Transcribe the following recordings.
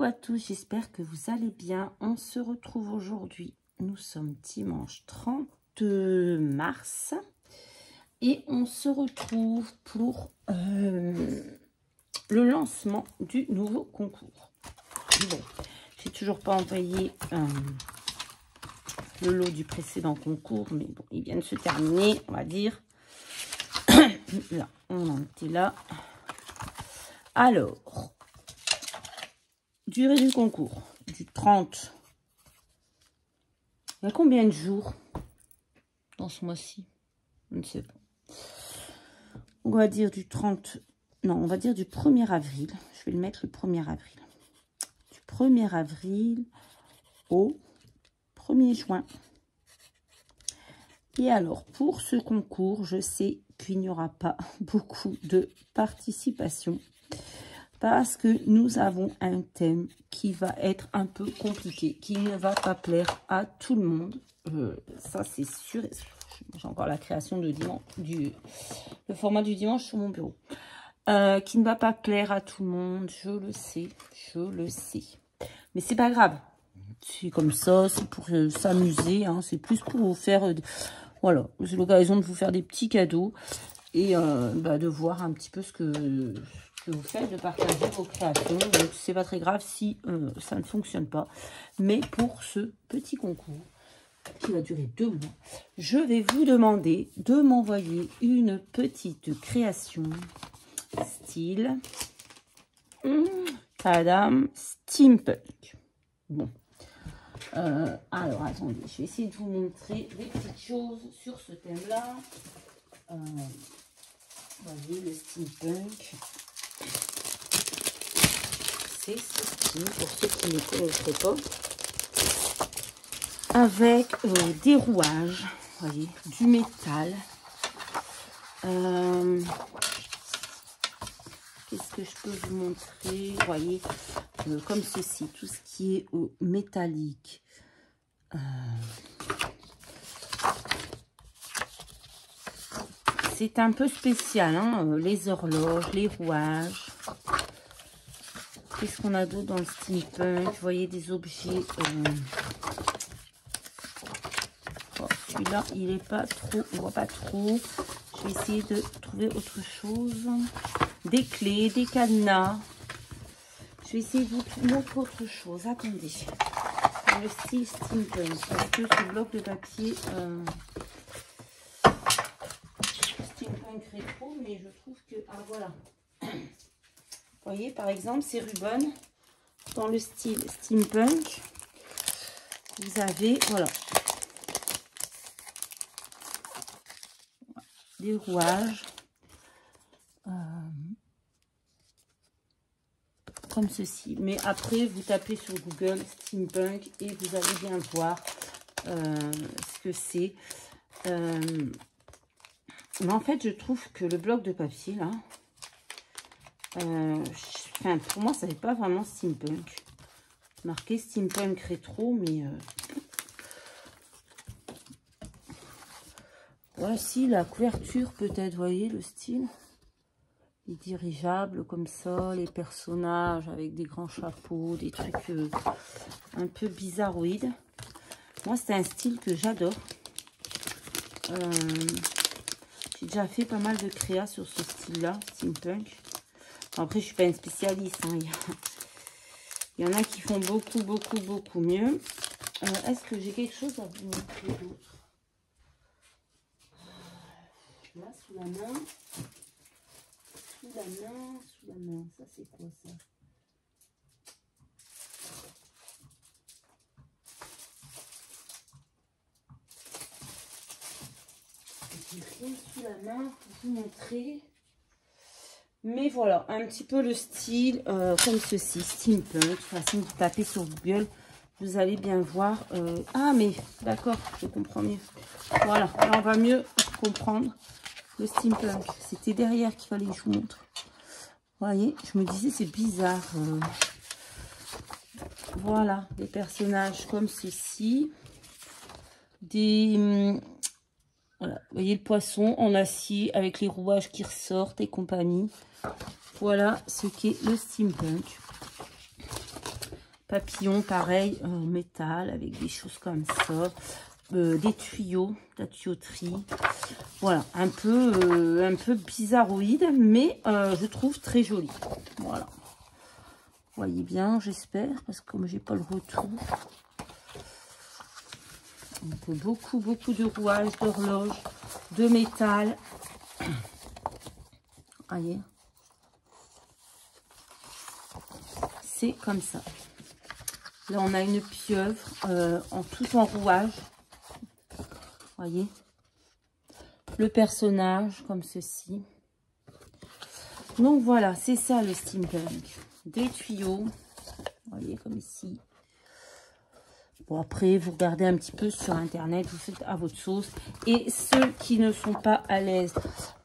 Coucou à tous, j'espère que vous allez bien. On se retrouve aujourd'hui. Nous sommes dimanche 30 mars et on se retrouve pour le lancement du nouveau concours. Bon, j'ai toujours pas envoyé le lot du précédent concours, mais bon, il vient de se terminer, on va dire. Là, on en était là. Alors, durée du concours, du 30. Il y a combien de jours dans ce mois-ci? Je ne sais pas. On va dire du 30... Non, on va dire du 1er avril. Je vais le mettre le 1er avril. Du 1er avril au 1er juin. Et alors, pour ce concours, je sais qu'il n'y aura pas beaucoup de participation. Parce que nous avons un thème qui va être un peu compliqué, qui ne va pas plaire à tout le monde. Ça, c'est sûr. J'ai encore la création de dimanche, le format du dimanche sur mon bureau. Qui ne va pas plaire à tout le monde, je le sais, je le sais. Mais c'est pas grave. C'est comme ça, c'est pour s'amuser. Hein, c'est plus pour vous faire... voilà, c'est l'occasion de vous faire des petits cadeaux. Et de voir un petit peu ce que vous faites, de partager vos créations. Donc c'est pas très grave si ça ne fonctionne pas, mais pour ce petit concours qui va durer 2 mois, je vais vous demander de m'envoyer une petite création style Madame Steampunk. Bon, alors attendez, je vais essayer de vous montrer des petites choses sur ce thème là. Voyez le steampunk, c'est ceci pour ceux qui ne connaîtraient pas, avec des rouages, voyez, du métal. Qu'est-ce que je peux vous montrer? Voyez, comme ceci, tout ce qui est métallique. C'est un peu spécial, hein, les horloges, les rouages. Qu'est-ce qu'on a d'autre dans le steampunk? Vous voyez des objets. Oh, celui-là, il est pas trop, on voit pas trop. Je vais essayer de trouver autre chose. Des clés, des cadenas. Je vais essayer de vous montrer autre chose. Attendez. Dans le style steampunk, parce que ce bloc de papier. Steampunk rétro, mais je trouve que voilà, vous voyez par exemple ces rubans dans le style steampunk, vous avez voilà des rouages comme ceci, mais après vous tapez sur Google steampunk et vous allez bien voir ce que c'est. Mais en fait, je trouve que le bloc de papier, là, pour moi, ça n'est pas vraiment steampunk. Marqué steampunk rétro, mais... voici la couverture, peut-être, voyez, le style. Les dirigeables, comme ça, les personnages avec des grands chapeaux, des trucs un peu bizarroïdes. Moi, c'est un style que j'adore. J'ai déjà fait pas mal de créas sur ce style-là, steampunk. Après, je suis pas une spécialiste. Hein. Il y en a qui font beaucoup mieux. Est-ce que j'ai quelque chose à vous montrer d'autre? Là, sous la main. Sous la main. Ça, c'est quoi, ça? J'ai rien sous la main pour vous montrer. Mais voilà, un petit peu le style comme ceci, steampunk. De toute façon, vous tapez sur Google, vous allez bien voir. Ah, mais d'accord, je comprends mieux. Voilà, là, on va mieux comprendre le steampunk. C'était derrière qu'il fallait que je vous montre. Vous voyez, je me disais, c'est bizarre. Voilà, des personnages comme ceci. Des... voilà, vous voyez le poisson en acier avec les rouages qui ressortent et compagnie. Voilà ce qu'est le steampunk. papillons, pareil, métal, avec des choses comme ça. Des tuyaux, de la tuyauterie. Voilà, un peu bizarroïde, mais je trouve très joli. Voilà. Vous voyez bien, j'espère, parce que comme j'ai pas le retour. Donc, beaucoup de rouages, d'horloges, de métal. Voyez. C'est comme ça. Là, on a une pieuvre tout en rouage. Voyez. Le personnage, comme ceci. Donc, voilà, c'est ça le steampunk. Des tuyaux. Voyez, comme ici. Bon, après, vous regardez un petit peu sur Internet, vous faites à votre sauce. Et ceux qui ne sont pas à l'aise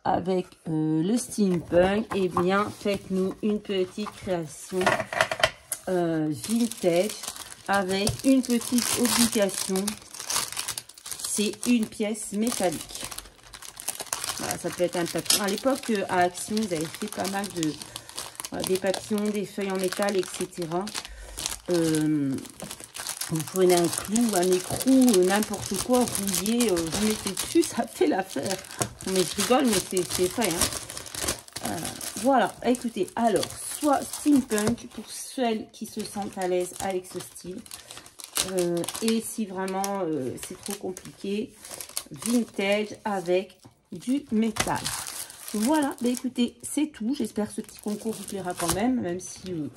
avec le steampunk, eh bien, faites-nous une petite création vintage avec une petite obligation. C'est une pièce métallique. Voilà, ça peut être un papillon. À l'époque, à Action, ils avaient fait pas mal de... Voilà, des papillons, des feuilles en métal, etc. Vous prenez un clou, un écrou, n'importe quoi, rouillé, vous mettez dessus, ça fait l'affaire. Mais je rigole, mais c'est fait. Hein. Voilà, écoutez, alors, soit steampunk pour celles qui se sentent à l'aise avec ce style. Et si vraiment c'est trop compliqué, vintage avec du métal. Voilà, bah écoutez, c'est tout. J'espère que ce petit concours vous plaira quand même si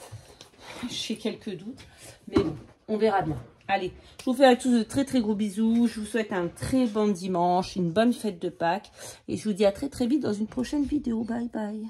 j'ai quelques doutes. Mais bon, on verra bien. Allez, je vous fais à tous de très gros bisous. Je vous souhaite un très bon dimanche, une bonne fête de Pâques. Et je vous dis à très vite dans une prochaine vidéo. Bye bye.